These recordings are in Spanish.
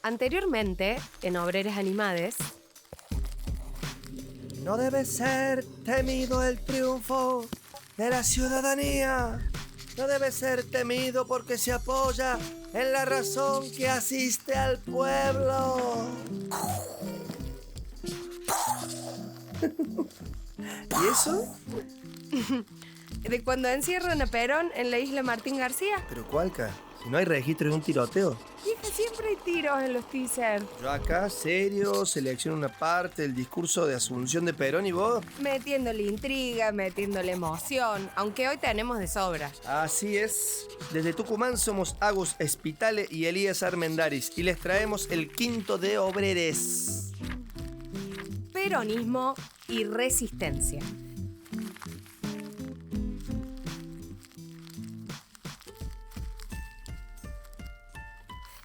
Anteriormente, en Obreres Animades... No debe ser temido el triunfo de la ciudadanía. No debe ser temido porque se apoya en la razón que asiste al pueblo. ¿Y eso? De cuando encierran a Perón en la isla Martín García. ¿Pero cuálca? Si no hay registro de un tiroteo. Vieja, siempre hay tiros en los teasers. Yo acá, serio, selecciono una parte del discurso de Asunción de Perón y vos. Metiéndole intriga, metiéndole emoción, aunque hoy tenemos de sobra. Así es. Desde Tucumán somos Agus Espitale y Elías Armendáriz y les traemos el quinto de Obreres. Peronismo y resistencia.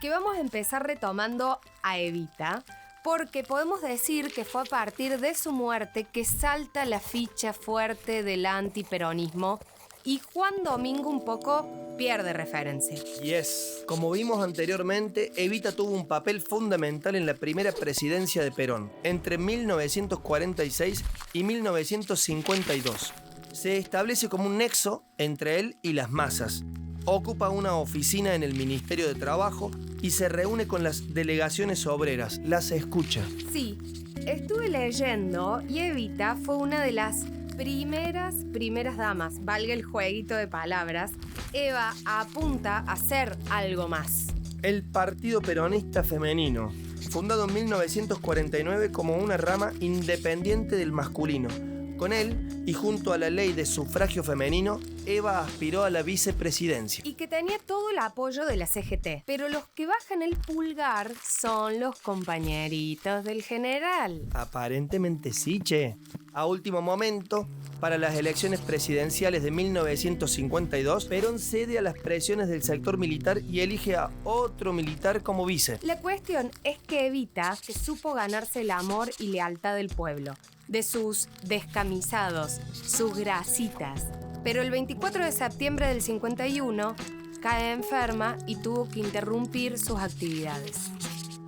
Que vamos a empezar retomando a Evita, porque podemos decir que fue a partir de su muerte que salta la ficha fuerte del antiperonismo y Juan Domingo un poco pierde referencia. Yes. Como vimos anteriormente, Evita tuvo un papel fundamental en la primera presidencia de Perón, entre 1946 y 1952. Se establece como un nexo entre él y las masas. Ocupa una oficina en el Ministerio de Trabajo y se reúne con las delegaciones obreras, las escucha. Sí, estuve leyendo y Evita fue una de las primeras damas, valga el jueguito de palabras. Eva apunta a ser algo más. El Partido Peronista Femenino, fundado en 1949 como una rama independiente del masculino. Con él, y junto a la ley de sufragio femenino, Eva aspiró a la vicepresidencia. Y que tenía todo el apoyo de la CGT. Pero los que bajan el pulgar son los compañeritos del general. Aparentemente sí, che. A último momento, para las elecciones presidenciales de 1952, Perón cede a las presiones del sector militar y elige a otro militar como vice. La cuestión es que Evita, que supo ganarse el amor y lealtad del pueblo, de sus descamisados, sus grasitas. Pero el 24 de septiembre del 51 cae enferma y tuvo que interrumpir sus actividades.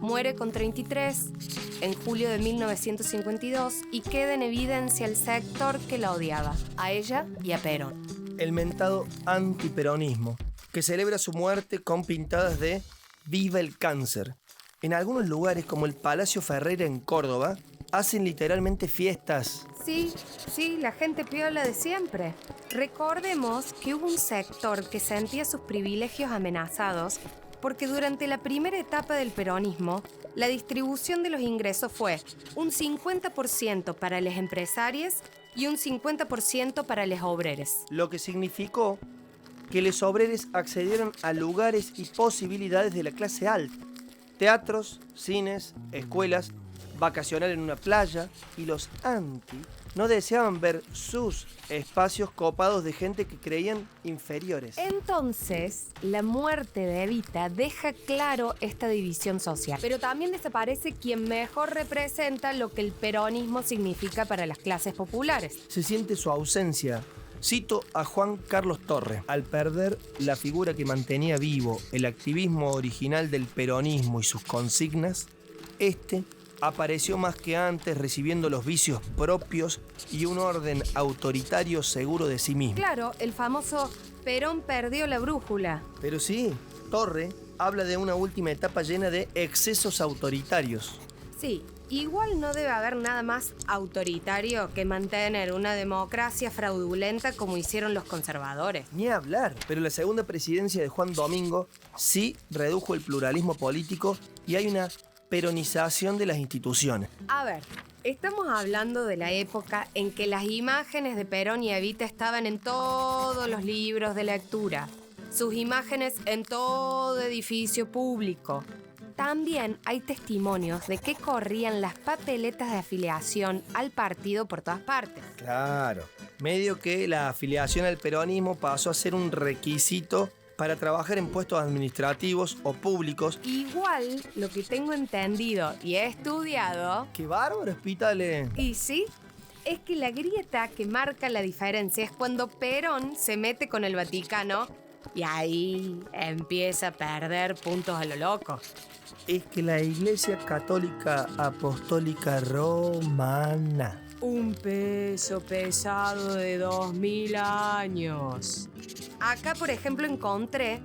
Muere con 33 en julio de 1952 y queda en evidencia el sector que la odiaba, a ella y a Perón. El mentado antiperonismo, que celebra su muerte con pintadas de ¡Viva el cáncer! En algunos lugares, como el Palacio Ferreira en Córdoba, hacen literalmente fiestas. Sí, la gente piola de siempre. Recordemos que hubo un sector que sentía sus privilegios amenazados porque durante la primera etapa del peronismo, la distribución de los ingresos fue un 50% para los empresarios y un 50% para los obreros. Lo que significó que los obreros accedieron a lugares y posibilidades de la clase alta. Teatros, cines, escuelas, vacacionar en una playa, y los anti no deseaban ver sus espacios copados de gente que creían inferiores. Entonces, la muerte de Evita deja claro esta división social, pero también desaparece quien mejor representa lo que el peronismo significa para las clases populares. Se siente su ausencia. Cito a Juan Carlos Torre. Al perder la figura que mantenía vivo el activismo original del peronismo y sus consignas, apareció más que antes recibiendo los vicios propios y un orden autoritario seguro de sí mismo. Claro, el famoso Perón perdió la brújula. Pero sí, Torre habla de una última etapa llena de excesos autoritarios. Sí, igual no debe haber nada más autoritario que mantener una democracia fraudulenta como hicieron los conservadores. Ni hablar. Pero la segunda presidencia de Juan Domingo sí redujo el pluralismo político y hay una peronización de las instituciones. A ver, estamos hablando de la época en que las imágenes de Perón y Evita estaban en todos los libros de lectura, sus imágenes en todo edificio público. También hay testimonios de que corrían las papeletas de afiliación al partido por todas partes. Claro. Medio que la afiliación al peronismo pasó a ser un requisito para trabajar en puestos administrativos o públicos. Igual, lo que tengo entendido y he estudiado... ¡Qué bárbaro, Espítale! Y sí, es que la grieta que marca la diferencia es cuando Perón se mete con el Vaticano y ahí empieza a perder puntos a lo loco. es que la Iglesia Católica Apostólica Romana... Un peso pesado de 2000 años. Acá, por ejemplo, encontré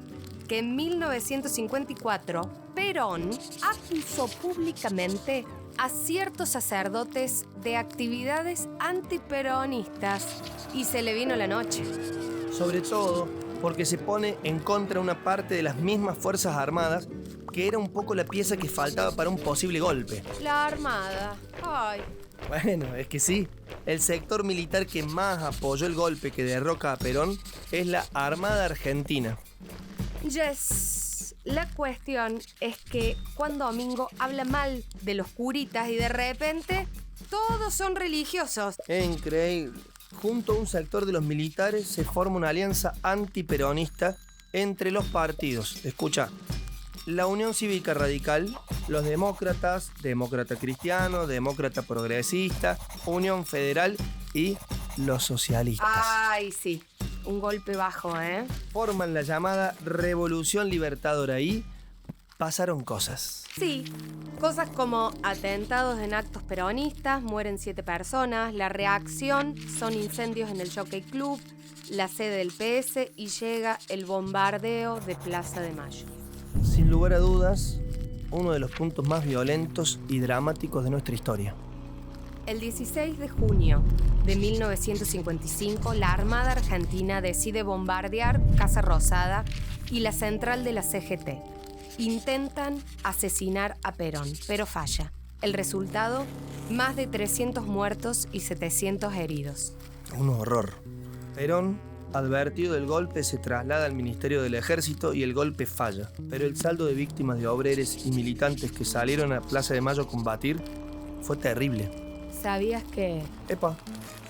que en 1954 Perón acusó públicamente a ciertos sacerdotes de actividades antiperonistas y se le vino la noche. Sobre todo porque se pone en contra una parte de las mismas Fuerzas Armadas, que era un poco la pieza que faltaba para un posible golpe. La Armada. Ay. Bueno, es que sí. El sector militar que más apoyó el golpe que derroca a Perón es la Armada Argentina. Yes. La cuestión es que Juan Domingo habla mal de los curitas y de repente todos son religiosos. Es increíble. Junto a un sector de los militares se forma una alianza antiperonista entre los partidos. Escucha, la Unión Cívica Radical, los demócratas, demócrata cristiano, demócrata progresista, Unión Federal y los socialistas. Ay, sí. Un golpe bajo, ¿eh? Forman la llamada Revolución Libertadora y pasaron cosas. Sí, cosas como atentados en actos peronistas, mueren 7 personas, la reacción son incendios en el Jockey Club, la sede del PS y llega el bombardeo de Plaza de Mayo. Sin lugar a dudas, uno de los puntos más violentos y dramáticos de nuestra historia. El 16 de junio de 1955, la Armada Argentina decide bombardear Casa Rosada y la central de la CGT. Intentan asesinar a Perón, pero falla. El resultado, más de 300 muertos y 700 heridos. Un horror. Perón, advertido del golpe, se traslada al Ministerio del Ejército y el golpe falla. Pero el saldo de víctimas de obreros y militantes que salieron a Plaza de Mayo a combatir fue terrible. ¿Sabías que...? Epa,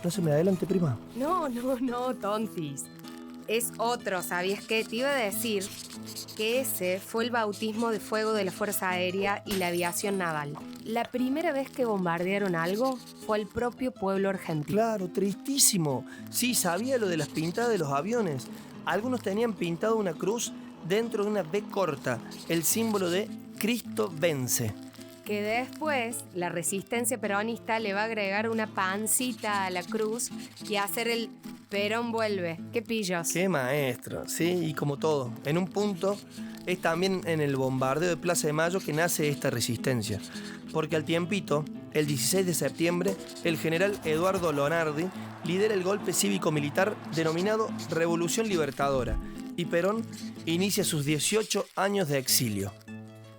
no se me adelante, prima. No, tontis. Es otro, ¿sabías qué? Te iba a decir que ese fue el bautismo de fuego de la Fuerza Aérea y la aviación naval. La primera vez que bombardearon algo fue el propio pueblo argentino. Claro, tristísimo. Sí, sabía lo de las pintadas de los aviones. Algunos tenían pintado una cruz dentro de una B corta, el símbolo de Cristo vence. Que después la resistencia peronista le va a agregar una pancita a la cruz y a hacer el Perón vuelve. ¡Qué pillos! ¡Qué maestro! Sí, y como todo, en un punto es también en el bombardeo de Plaza de Mayo que nace esta resistencia. Porque al tiempito, el 16 de septiembre, el general Eduardo Lonardi lidera el golpe cívico-militar denominado Revolución Libertadora y Perón inicia sus 18 años de exilio.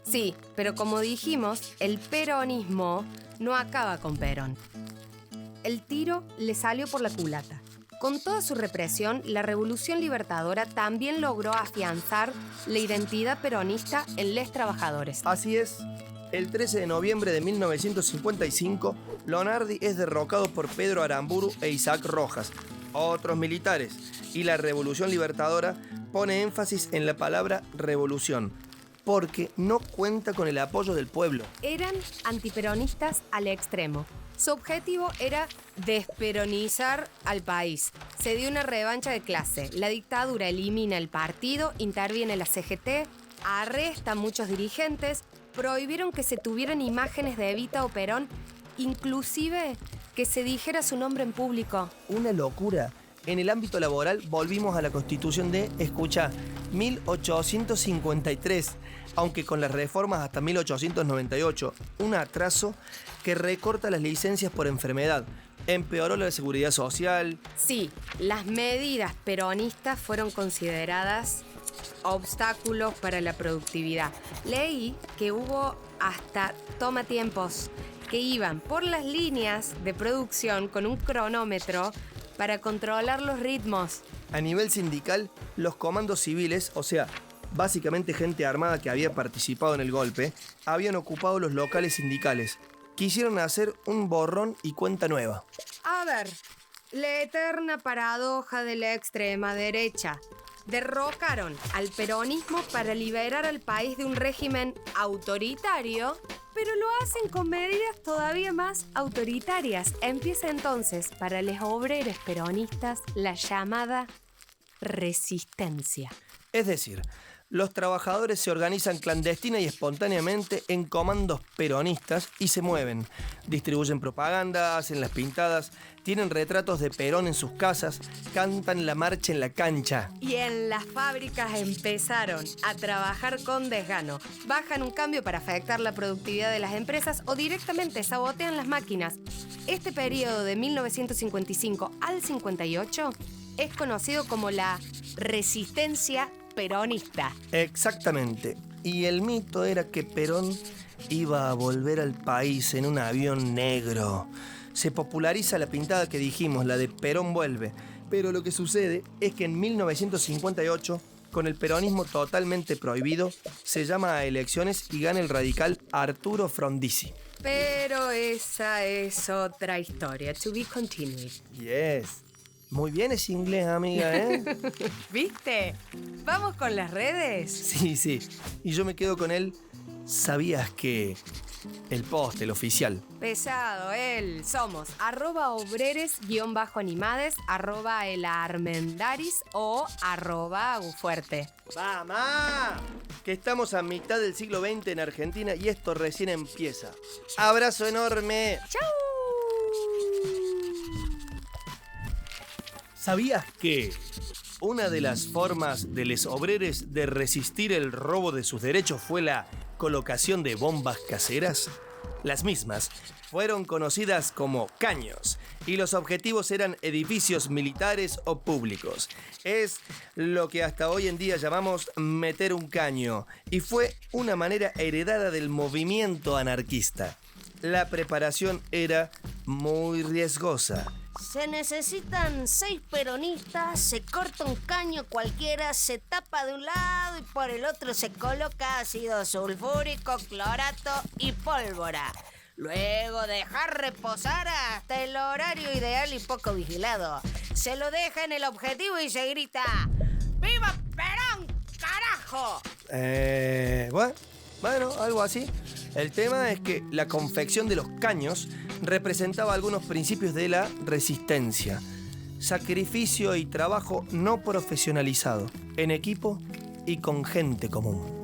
Sí, pero como dijimos, el peronismo no acaba con Perón. El tiro le salió por la culata. Con toda su represión, la Revolución Libertadora también logró afianzar la identidad peronista en los trabajadores. Así es. El 13 de noviembre de 1955, Lonardi es derrocado por Pedro Aramburu e Isaac Rojas, otros militares, y la Revolución Libertadora pone énfasis en la palabra revolución, porque no cuenta con el apoyo del pueblo. Eran antiperonistas al extremo. Su objetivo era desperonizar al país. Se dio una revancha de clase. La dictadura elimina el partido, interviene la CGT, arresta a muchos dirigentes, prohibieron que se tuvieran imágenes de Evita o Perón, inclusive que se dijera su nombre en público. Una locura. En el ámbito laboral volvimos a la Constitución de, escucha, 1853, aunque con las reformas hasta 1898, un atraso que recorta las licencias por enfermedad, empeoró la seguridad social. Sí, las medidas peronistas fueron consideradas obstáculos para la productividad. Leí que hubo hasta tomatiempos que iban por las líneas de producción con un cronómetro para controlar los ritmos. A nivel sindical, los comandos civiles, o sea, básicamente gente armada que había participado en el golpe, habían ocupado los locales sindicales. Quisieron hacer un borrón y cuenta nueva. A ver, la eterna paradoja de la extrema derecha. Derrocaron al peronismo para liberar al país de un régimen autoritario, pero lo hacen con medidas todavía más autoritarias. Empieza entonces, para los obreros peronistas, la llamada resistencia. Es decir, los trabajadores se organizan clandestina y espontáneamente en comandos peronistas y se mueven. Distribuyen propaganda, hacen las pintadas, tienen retratos de Perón en sus casas, cantan la marcha en la cancha. Y en las fábricas empezaron a trabajar con desgano. Bajan un cambio para afectar la productividad de las empresas o directamente sabotean las máquinas. Este periodo de 1955 al 58 es conocido como la resistencia peronista. Exactamente. Y el mito era que Perón iba a volver al país en un avión negro. Se populariza la pintada que dijimos, la de Perón vuelve. Pero lo que sucede es que en 1958, con el peronismo totalmente prohibido, se llama a elecciones y gana el radical Arturo Frondizi. Pero esa es otra historia. To be continued. Yes. Muy bien ese inglés, amiga, ¿eh? ¿Viste? ¿Vamos con las redes? Sí. Y yo me quedo con él. ¿Sabías que el post, el oficial? Pesado, él. Somos @obreres_animades, @elarmendaris o @agufuerte. ¡Vamos! Que estamos a mitad del siglo XX en Argentina y esto recién empieza. ¡Abrazo enorme! ¡Chau! ¿Sabías que una de las formas de los obreros de resistir el robo de sus derechos fue la colocación de bombas caseras? Las mismas fueron conocidas como caños y los objetivos eran edificios militares o públicos. Es lo que hasta hoy en día llamamos meter un caño y fue una manera heredada del movimiento anarquista. La preparación era muy riesgosa. Se necesitan 6 peronistas, se corta un caño cualquiera, se tapa de un lado y por el otro se coloca ácido sulfúrico, clorato y pólvora. Luego dejar reposar hasta el horario ideal y poco vigilado. Se lo deja en el objetivo y se grita: ¡Viva Perón, carajo! Bueno, algo así. El tema es que la confección de los caños representaba algunos principios de la resistencia. Sacrificio y trabajo no profesionalizado, en equipo y con gente común.